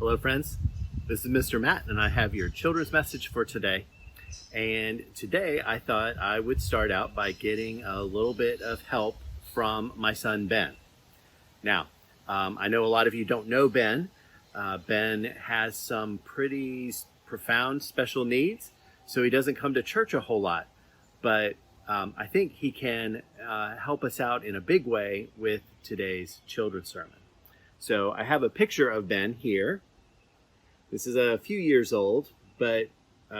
Hello, friends. This is Mr. Matt, and I have your children's message for today. And today I thought I would start out by getting a little bit of help from my son, Ben. Now, I know a lot of you don't know Ben. Ben has some pretty profound special needs, so he doesn't come to church a whole lot. But I think he can help us out in a big way with today's children's sermon. So I have a picture of Ben here. This is a few years old, but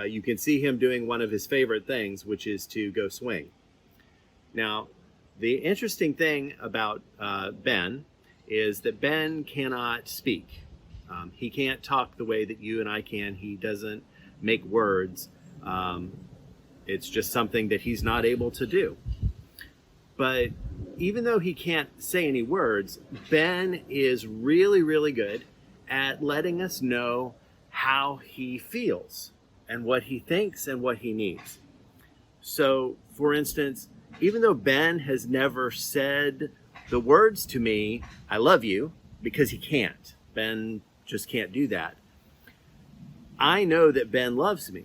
you can see him doing one of his favorite things, which is to go swing. Now, the interesting thing about Ben is that Ben cannot speak. He can't talk the way that you and I can. He doesn't make words. It's just something that he's not able to do. But even though he can't say any words, Ben is really, really good at letting us know how he feels and what he thinks and what he needs. So, for instance, even though Ben has never said the words to me, "I love you," because he can't. Ben just can't do that. I know that Ben loves me.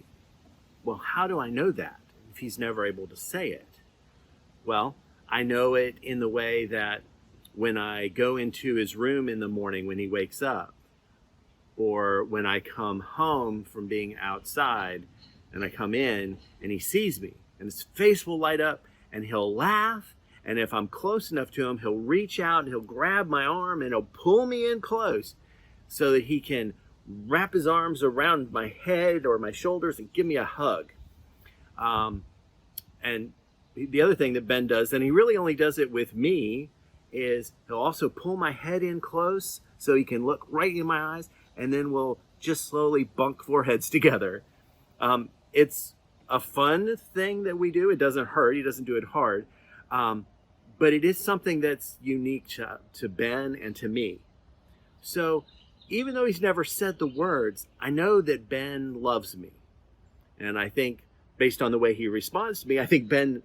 Well, how do I know that if he's never able to say it? Well, I know it in the way that when I go into his room in the morning when he wakes up, or when I come home from being outside and I come in and he sees me and his face will light up and he'll laugh. And if I'm close enough to him, he'll reach out and he'll grab my arm and he'll pull me in close so that he can wrap his arms around my head or my shoulders and give me a hug. And the other thing that Ben does, and he really only does it with me, is he'll also pull my head in close so he can look right in my eyes, and then we'll just slowly bunk foreheads together. It's a fun thing that we do. It doesn't hurt. He doesn't do it hard. But it is something that's unique to Ben and to me. So even though he's never said the words, I know that Ben loves me. And I think based on the way he responds to me, I think Ben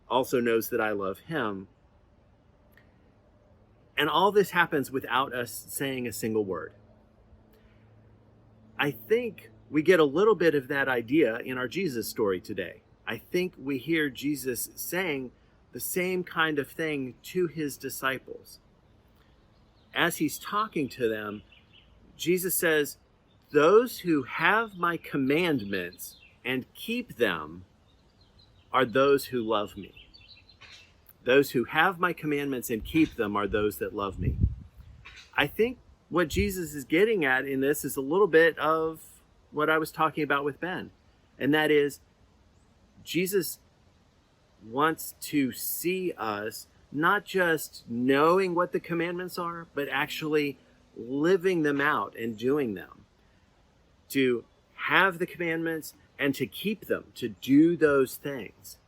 also knows that I love him. And all this happens without us saying a single word. I think we get a little bit of that idea in our Jesus story today. I think we hear Jesus saying the same kind of thing to his disciples. As he's talking to them, Jesus says, "Those who have my commandments and keep them are those who love me." Those who have my commandments and keep them are those that love me. I think what Jesus is getting at in this is a little bit of what I was talking about with Ben. And that is, Jesus wants to see us not just knowing what the commandments are, but actually living them out and doing them. To have the commandments and to keep them, to do those things.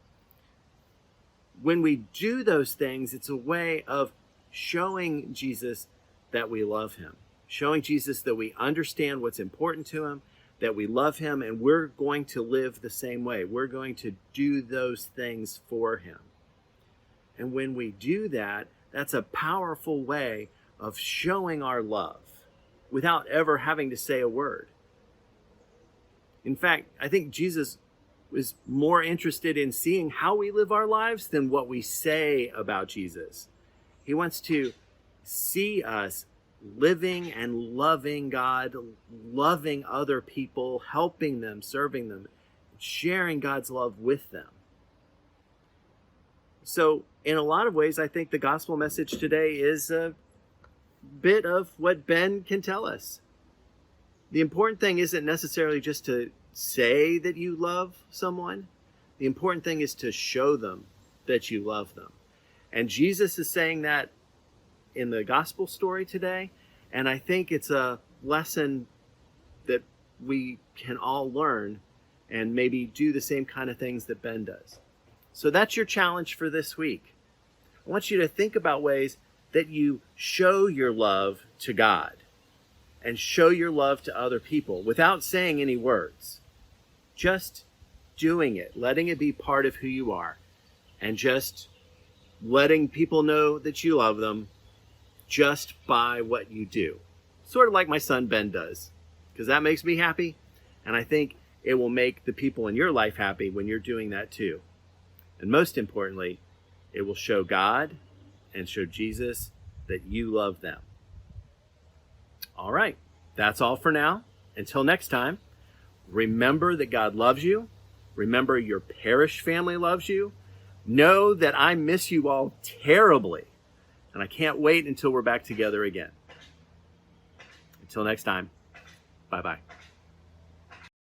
When we do those things, it's a way of showing Jesus that we love him, showing Jesus that we understand what's important to him, that we love him, and we're going to live the same way. We're going to do those things for him. And when we do that, that's a powerful way of showing our love without ever having to say a word. In fact, I think Jesus is more interested in seeing how we live our lives than what we say about Jesus. He wants to see us living and loving God, loving other people, helping them, serving them, sharing God's love with them. So in a lot of ways, I think the gospel message today is a bit of what Ben can tell us. The important thing isn't necessarily just to say that you love someone. The important thing is to show them that you love them. And Jesus is saying that in the gospel story today. And I think it's a lesson that we can all learn and maybe do the same kind of things that Ben does. So that's your challenge for this week. I want you to think about ways that you show your love to God and show your love to other people without saying any words. Just doing it, letting it be part of who you are, and just letting people know that you love them just by what you do. sort of like my son Ben does, because that makes me happy. And I think it will make the people in your life happy when you're doing that too. And most importantly, it will show God and show Jesus that you love them. All right, that's all for now. Until next time, remember that God loves you. Remember your parish family loves you. Know that I miss you all terribly. And I can't wait until we're back together again. Until next time, bye-bye.